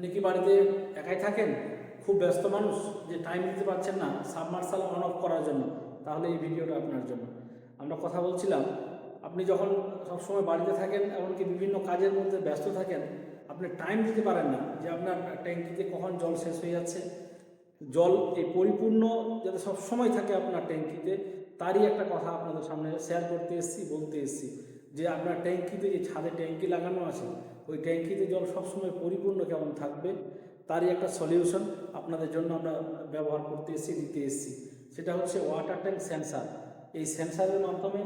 আপনি কি বাড়িতে একাই থাকেন, খুব ব্যস্ত মানুষ, যে টাইম দিতে পারছেন না সাবমার্সাল অন অফ করার জন্য? তাহলে এই ভিডিওটা আপনার জন্য। আমরা কথা বলছিলাম, আপনি যখন সবসময় বাড়িতে থাকেন, এমনকি বিভিন্ন কাজের মধ্যে ব্যস্ত থাকেন, আপনি টাইম দিতে পারেন না যে আপনার ট্যাঙ্কিতে কখন জল শেষ হয়ে যাচ্ছে। জল এই পরিপূর্ণ যাতে সবসময় থাকে আপনার ট্যাঙ্কিতে, তারই একটা কথা আপনাদের সামনে শেয়ার করতে এসেছি, বলতে এসেছি যে আপনার ট্যাঙ্কিতে যে ছাদে ট্যাঙ্কি লাগানো আছে, ওই ট্যাঙ্কিতে জল সবসময় পরিপূর্ণ কেমন থাকবে তারই একটা সলিউশন আপনাদের জন্য আমরা ব্যবহার করতে এসেছি, দিতে এসেছি। সেটা হচ্ছে ওয়াটার ট্যাঙ্ক সেন্সার। এই সেন্সারের মাধ্যমে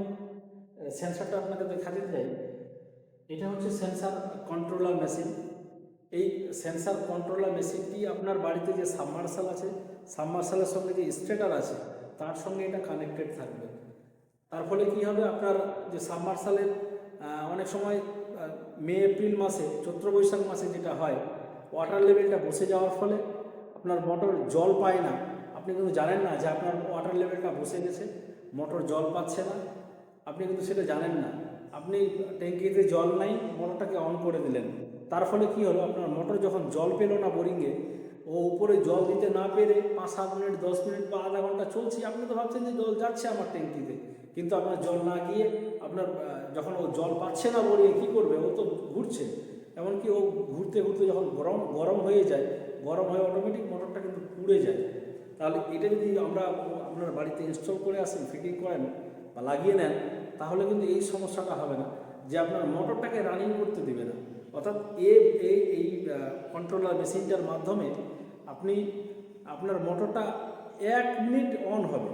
সেন্সারটা আপনাকে দেখাতে চাই। এটা হচ্ছে সেন্সার কন্ট্রোলার মেশিন। এই সেন্সার কন্ট্রোলার মেশিনটি আপনার বাড়িতে যে সাবমার্শাল আছে, সাবমার্শালের সঙ্গে যে স্ট্রেটার আছে, তার সঙ্গে এটা কানেক্টেড থাকবে। তার ফলে কী হবে, আপনার যে সাবমার্শালের অনেক সময় মে এপ্রিল মাসে, চৈত্র বৈশাখ মাসে যেটা হয়, ওয়াটার লেভেলটা বসে যাওয়ার ফলে আপনার মোটর জল পায় না। আপনি কিন্তু জানেন না যে আপনার ওয়াটার লেভেলটা বসে গেছে, মোটর জল পাচ্ছে না, আপনি কিন্তু সেটা জানেন না। আপনি ট্যাঙ্কিতে জল নাই, মোটরটাকে অন করে দিলেন, তার ফলে কী হলো, আপনার মোটর যখন জল পেল না বোরিংয়ে, ও উপরে জল দিতে না পেরে 5-7 মিনিট 10 মিনিট বা আধা ঘন্টা চলছে, আপনি তো ভাবছেন যে জল যাচ্ছে আমার ট্যাঙ্কিতে, কিন্তু আপনার জল না গিয়ে আপনার যখন ও জল পাচ্ছে না বোরিংয়ে, কী করবে, ও তো ঘুরছে। এমনকি ও ঘুরতে ঘুরতে যখন গরম গরম হয়ে যায়, গরম হয়ে অটোমেটিক মোটরটা কিন্তু পুড়ে যায়। তাহলে এটা যদি আমরা আপনার বাড়িতে ইনস্টল করে আসেন, ফিটিং করেন বা লাগিয়ে নেন, তাহলে কিন্তু এই সমস্যাটা হবে না যে আপনার মোটরটাকে রানিং করতে দেবে না। অর্থাৎ এই কন্ট্রোলার মেশিনটার মাধ্যমে আপনি আপনার মোটরটা 1 মিনিট অন হবে,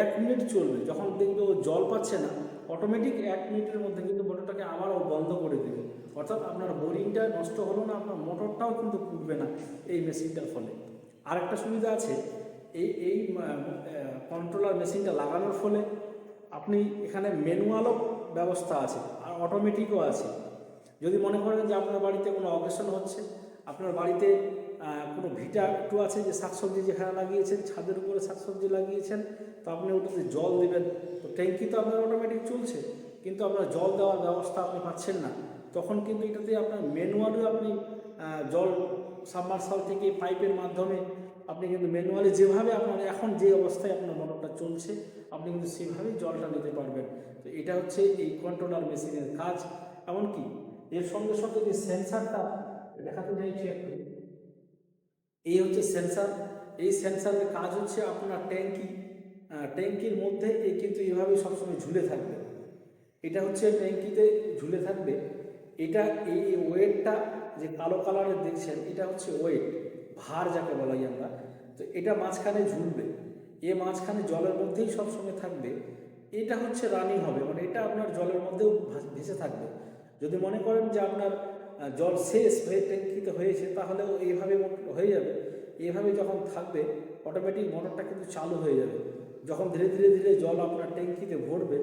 1 মিনিট চলবে, যখন দেখবে ও জল পাচ্ছে না, অটোমেটিক 1 মিনিটের মধ্যে কিন্তু মোটরটাকে আবারও বন্ধ করে দেবে। অর্থাৎ আপনার বোরিংটা নষ্ট হলো না, আপনার মোটরটাও কিন্তু পুড়বে না এই মেশিনটার ফলে। আরেকটা সুবিধা আছে, এই কন্ট্রোলার মেশিনটা লাগানোর ফলে আপনি এখানে ম্যানুয়ালও ব্যবস্থা আছে আর অটোমেটিকও আছে। যদি মনে করেন যে আপনার বাড়িতে কোনো অকেশন হচ্ছে, আপনার বাড়িতে কোনো ভিটা একটু আছে, যে শাকসবজি যেখানে লাগিয়েছেন, ছাদের উপরে শাকসবজি লাগিয়েছেন, তো আপনি ওটাতে জল দেবেন, তো ট্যাঙ্কি তো আপনার অটোমেটিক চলছে, কিন্তু আপনার জল দেওয়ার ব্যবস্থা আপনি পাচ্ছেন না, তখন কিন্তু এটাতে আপনার ম্যানুয়ালিও আপনি জল সাবমার্সাল থেকে পাইপের মাধ্যমে আপনি কিন্তু ম্যানুয়ালি যেভাবে আপনার এখন যে অবস্থায় আপনার মোটরটা চলছে, আপনি কিন্তু সেভাবেই জলটা নিতে পারবেন। তো এটা হচ্ছে এই কন্ট্রোলার মেশিনের কাজ। এমনকি এর সঙ্গে সঙ্গে যে সেন্সারটা দেখাতে চাইছি একটু, এই হচ্ছে সেন্সার। এই সেন্সারের কাজ হচ্ছে আপনার ট্যাঙ্কির মধ্যে এই কিন্তু এইভাবেই সবসময় ঝুলে থাকবে। এটা হচ্ছে ট্যাঙ্কিতে ঝুলে থাকবে। এটা এই ওয়েটটা যে কালো কালারের দেখছেন, এটা হচ্ছে ওয়েট, ভার যাকে বলাই আমরা। তো এটা মাঝখানে ঝুলবে, মাঝখানে জলের মধ্যেই সবসময় থাকবে। এটা হচ্ছে রানিং হবে, মানে এটা আপনার জলের মধ্যেও ভেসে থাকবে। যদি মনে করেন যে আপনার জল শেষ হয়ে ট্যাঙ্কিতে হয়েছে, তাহলেও এইভাবে হয়ে যাবে। এইভাবে যখন থাকবে, অটোমেটিক মোটরটা কিন্তু চালু হয়ে যাবে। যখন ধীরে ধীরে ধীরে জল আপনার ট্যাঙ্কিতে ভরবে,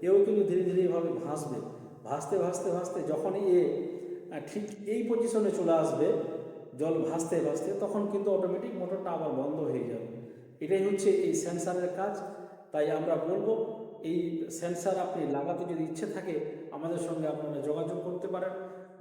এও কিন্তু ধীরে ধীরে এভাবে ভাসবে। ভাসতে ভাসতে ভাসতে যখন ঠিক এই পজিশনে চলে আসবে, জল ভাসতে ভাসতে, তখন কিন্তু অটোমেটিক মোটরটা আবার বন্ধ হয়ে যাবে। এটাই হচ্ছে এই সেন্সারের কাজ। তাই আমরা বলবো, এই সেন্সার আপনি লাগাতে যদি ইচ্ছে থাকে, আমাদের সঙ্গে আপনারা যোগাযোগ করতে পারেন।